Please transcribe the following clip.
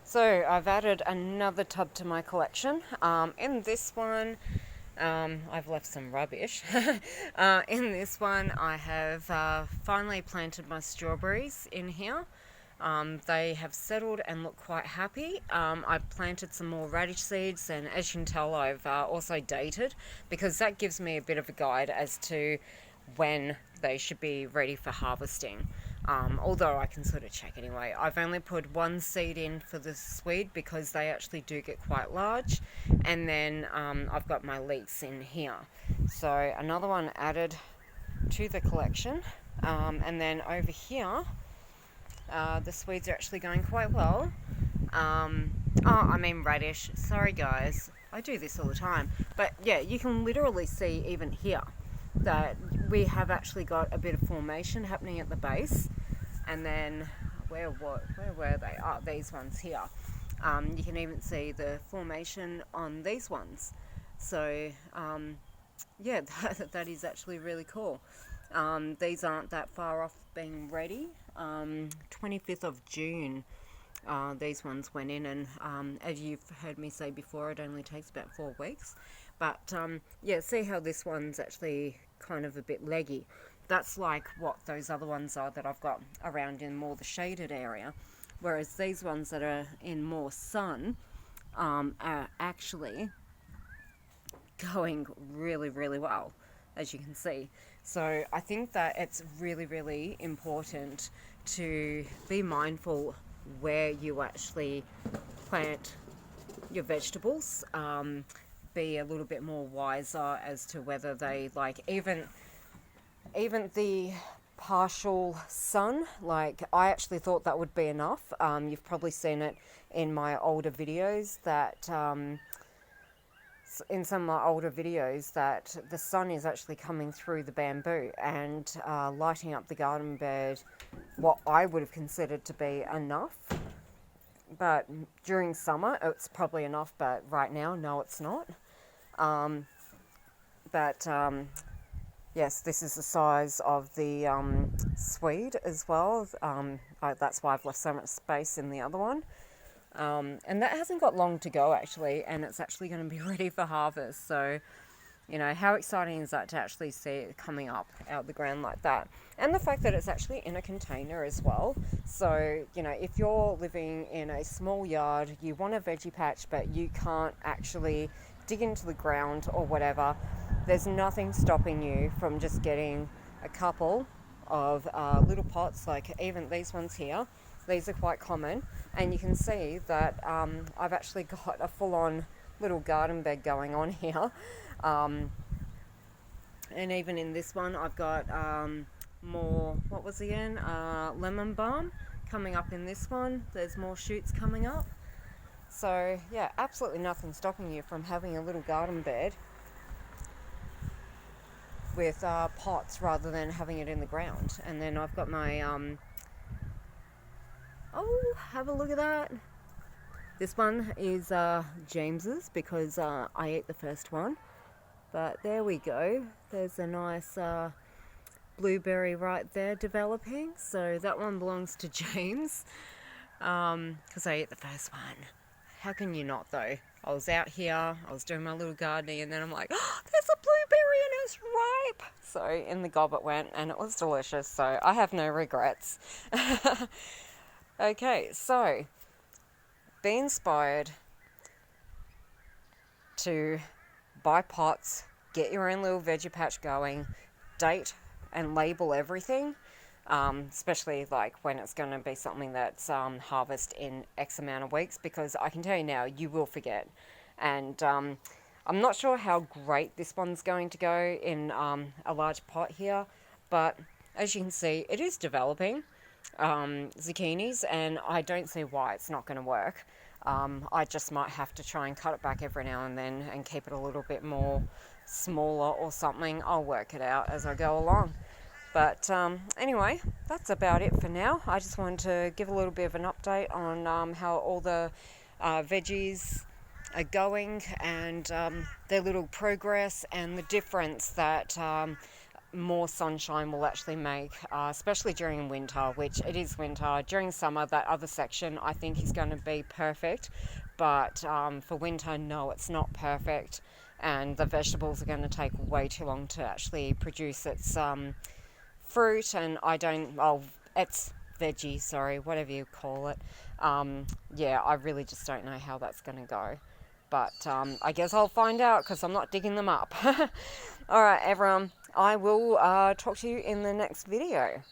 So I've added another tub to my collection. In this one, I've left some rubbish. In this one, I have finally planted my strawberries in here. They have settled and look quite happy. I've planted some more radish seeds, and as you can tell, I've also dated, because that gives me a bit of a guide as to when they should be ready for harvesting. Although I can sort of check anyway. I've only put one seed in for the swede because they actually do get quite large, and then I've got my leeks in here. So another one added to the collection, and then over here the swedes are actually going quite well. Radish. Sorry guys, I do this all the time. But yeah, you can literally see even here that we have actually got a bit of formation happening at the base. And then where were they? Oh, these ones here. You can even see the formation on these ones. So yeah, that is actually really cool. These aren't that far off being ready. 25th of June, these ones went in, and as you've heard me say before, it only takes about 4 weeks. But yeah, see how this one's actually kind of a bit leggy. That's like what those other ones are that I've got around in more the shaded area. Whereas these ones that are in more sun are actually going really, really well, as you can see. So I think that it's really, really important to be mindful where you actually plant your vegetables. Be a little bit more wiser as to whether they like even the partial sun. Like, I actually thought that would be enough. You've probably seen it in my older videos that in some of my older videos that the sun is actually coming through the bamboo and lighting up the garden bed, what I would have considered to be enough. But during summer it's probably enough, but right now, no, it's not. Yes, this is the size of the swede as well. That's why I've left so much space in the other one. And that hasn't got long to go actually, and it's actually going to be ready for harvest. So, you know, how exciting is that to actually see it coming up out of the ground like that? And the fact that it's actually in a container as well. So, you know, if you're living in a small yard, you want a veggie patch, but you can't actually dig into the ground or whatever, there's nothing stopping you from just getting a couple of little pots, like even these ones here. These are quite common, and you can see that I've actually got a full-on little garden bed going on here. And even in this one, I've got more, what was again? Lemon balm coming up in this one. There's more shoots coming up. So yeah, absolutely nothing stopping you from having a little garden bed with pots rather than having it in the ground. And then I've got my oh, have a look at that. This one is James's because I ate the first one. But there we go. There's a nice blueberry right there developing. So that one belongs to James because I ate the first one. How can you not though? I was out here, I was doing my little gardening, and then I'm like, oh, there's a blueberry and it's ripe. So in the gob it went, and it was delicious. So I have no regrets. Okay, so be inspired to buy pots, get your own little veggie patch going, date and label everything, especially like when it's going to be something that's harvest in X amount of weeks, because I can tell you now, you will forget. And I'm not sure how great this one's going to go in a large pot here, but as you can see, it is developing zucchinis, and I don't see why it's not going to work. I just might have to try and cut it back every now and then and keep it a little bit more smaller or something. I'll work it out as I go along. But anyway, that's about it for now. I just wanted to give a little bit of an update on how all the veggies are going, and their little progress, and the difference that more sunshine will actually make, especially during winter, which it is winter. During summer, that other section I think is going to be perfect, but for winter, no, it's not perfect, and the vegetables are going to take way too long to actually produce its fruit, and it's veggie, sorry, whatever you call it. Yeah, I really just don't know how that's going to go. But I guess I'll find out because I'm not digging them up. All right, everyone. I will talk to you in the next video.